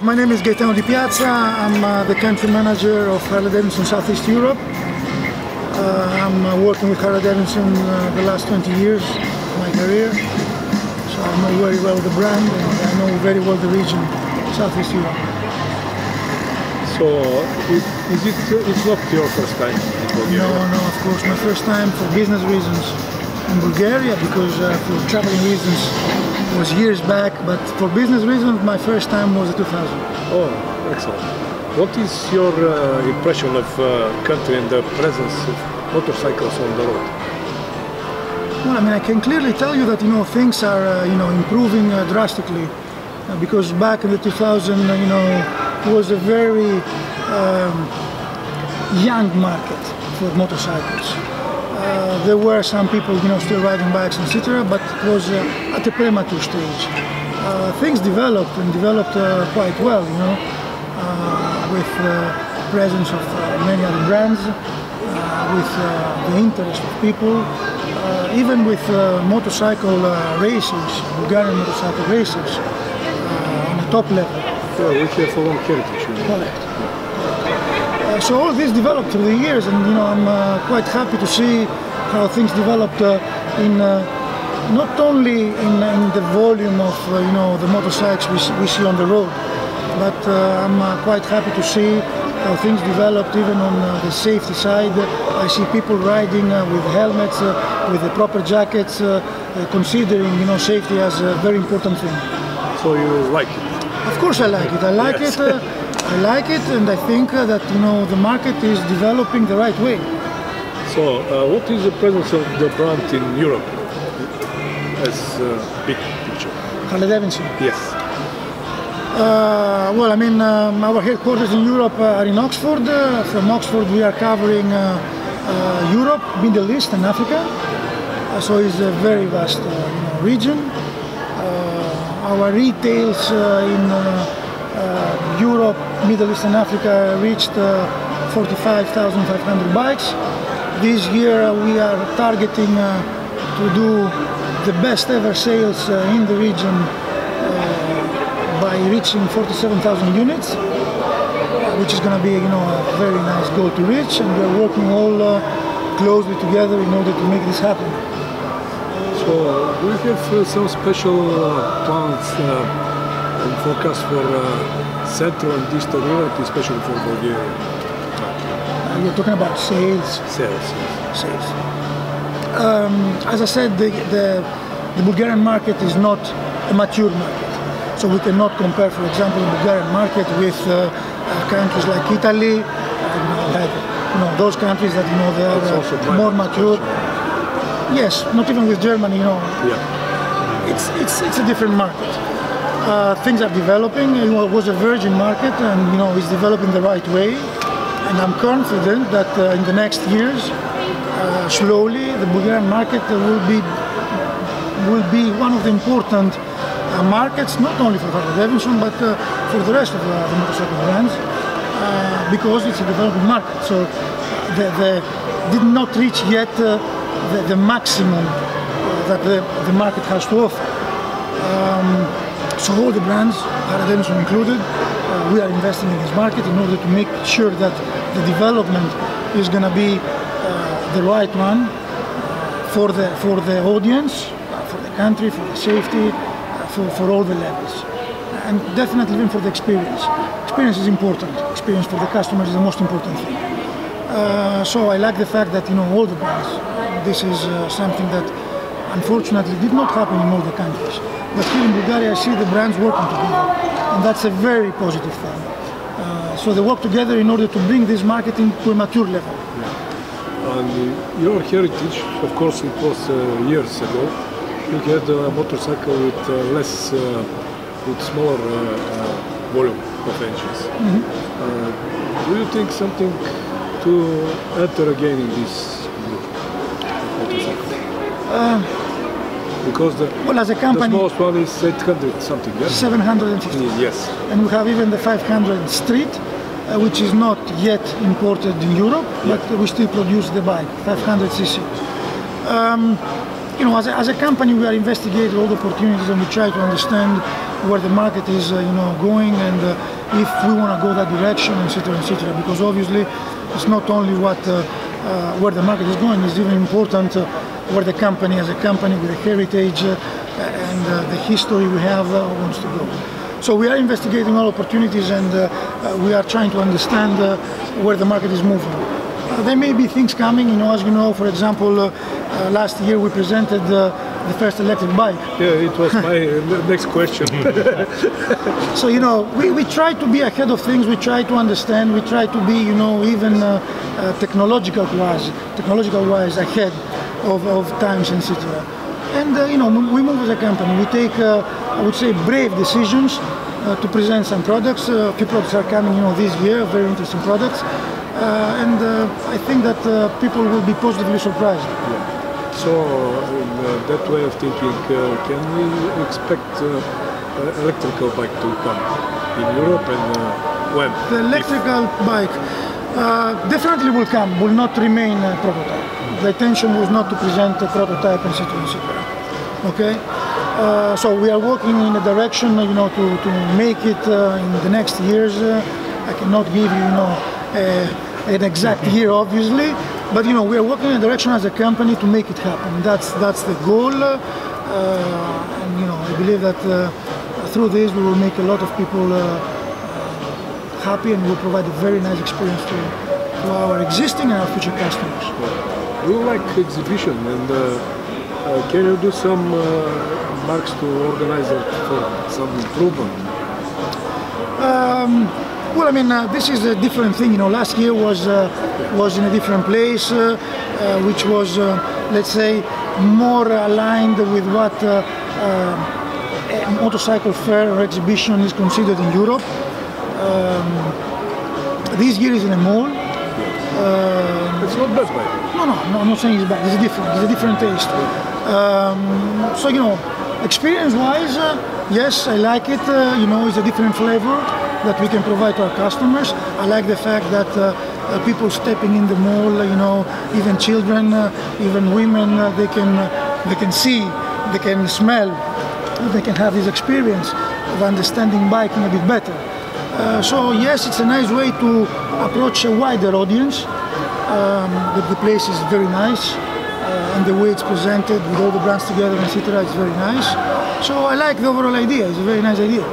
My name is Gaetano Di Piazza. I'm the country manager of Harley-Davidson Southeast Europe. I'm working with Harley-Davidson the last 20 years of my career. So I know very well the brand and I know very well the region, Southeast Europe. So it's not your first time in Bulgaria? No, of course. My first time for business reasons in Bulgaria, because for traveling reasons was years back, but for business reasons my first time was 2000. Oh, excellent. What is your impression of country and the presence of motorcycles on the road? Well, I mean, I can clearly tell you that things are improving drastically, because back in the 2000 it was a very young market for motorcycles. There were some people still riding bikes, etc., but it was at a premature stage. Things developed quite well, with the presence of many other brands, with the interest of people, even with motorcycle racers, Bulgarian motorcycle racers, on the top level. Yeah, we have a long heritage. Correct. So all this developed through the years, and I'm quite happy to see how things developed in not only in the volume of the motorcycles we see on the road, but I'm quite happy to see how things developed even on the safety side. I see people riding with helmets, with the proper jackets, considering safety as a very important thing. So you like it? Of course I like it. I like yes. it. I like it, and I think that the market is developing the right way. So, what is the presence of the brand in Europe as a big picture? Harley-Davidson. Yes. Well, I mean, our headquarters in Europe are in Oxford. From Oxford, we are covering Europe, Middle East, and Africa. So it's a very vast region. Our retails in Europe, Middle East, and Africa reached 45,500 bikes. This year we are targeting to do the best ever sales in the region by reaching 47,000 units, which is going to be a very nice goal to reach, and we are working all closely together in order to make this happen. So do you have some special plans and forecast for Central and Eastern Europe, especially for Bulgaria? You're talking about sales. Sales. As I said, the Bulgarian market is not a mature market. So we cannot compare, for example, the Bulgarian market with countries like Italy, those countries that they are more mature. Yes, not even with Germany. Yeah. It's a different market. Things are developing. It was a virgin market, and it's developing the right way. And I'm confident that in the next years, slowly, the Bulgarian market will be one of the important markets, not only for Harley-Davidson, but for the rest of the motorcycle brands, because it's a developing market. So they did not reach yet the maximum that the market has to offer. So all the brands, Harley-Davidson included, we are investing in this market in order to make sure that the development is going to be the right one for the audience, for the country, for the safety, for all the levels, and definitely even for the experience. Experience is important. Experience for the customers is the most important thing. So I like the fact that all the brands. This is something that unfortunately did not happen in all the countries. But here in Bulgaria, I see the brands working together, and that's a very positive thing. So they work together in order to bring this market into a mature level. Yeah. And your heritage, of course, it was years ago. You had a motorcycle with with smaller volume of engines. Mm-hmm. Do you think something to enter again in this group of motorcycles? Because as a company, the smallest one is 800 something, yes? 750. Yes. And we have even the 500 street, which is not yet imported in Europe, but we still produce the bike, 500 cc. As a company, we are investigating all the opportunities, and we try to understand where the market is going, and if we want to go that direction, etc., etc. Because obviously it's not only where the market is going, it's even important where the company, as a company with a heritage and the history we have, wants to go. So we are investigating all opportunities, and we are trying to understand where the market is moving. There may be things coming, as you know, for example, last year we presented the first electric bike. Yeah, it was my next question. So, we try to be ahead of things, we try to understand, we try to be, even technological-wise ahead of times, etc. And, we move as a company. We take, I would say, brave decisions to present some products. A few products are coming, this year, very interesting products. And I think that people will be positively surprised. Yeah. So, in that way of thinking, can we expect electrical bike to come in Europe, and when? The electrical bike definitely will come, will not remain a prototype. The intention was not to present a prototype, etc., etc. Okay? So we are working in a direction, to make it in the next years. I cannot give you, an exact year, obviously, but we are working in a direction as a company to make it happen. That's the goal, and I believe that through this we will make a lot of people happy, and will provide a very nice experience to our existing and our future customers. We like exhibition, and can you do some marks to organize it for some improvement? Well, I mean, this is a different thing. Last year was in a different place, which was, let's say, more aligned with what a motorcycle fair or exhibition is considered in Europe. This year is in a mall. It's not bad, by the way. No, I'm not saying it's bad. It's different. It's a different taste. So, experience-wise, yes, I like it. It's a different flavor that we can provide to our customers. I like the fact that people stepping in the mall, even children, even women, they can see, they can smell, they can have this experience of understanding biking a bit better. So yes, it's a nice way to approach a wider audience. The place is very nice, and the way it's presented with all the brands together, etc., is very nice. So I like the overall idea. It's a very nice idea.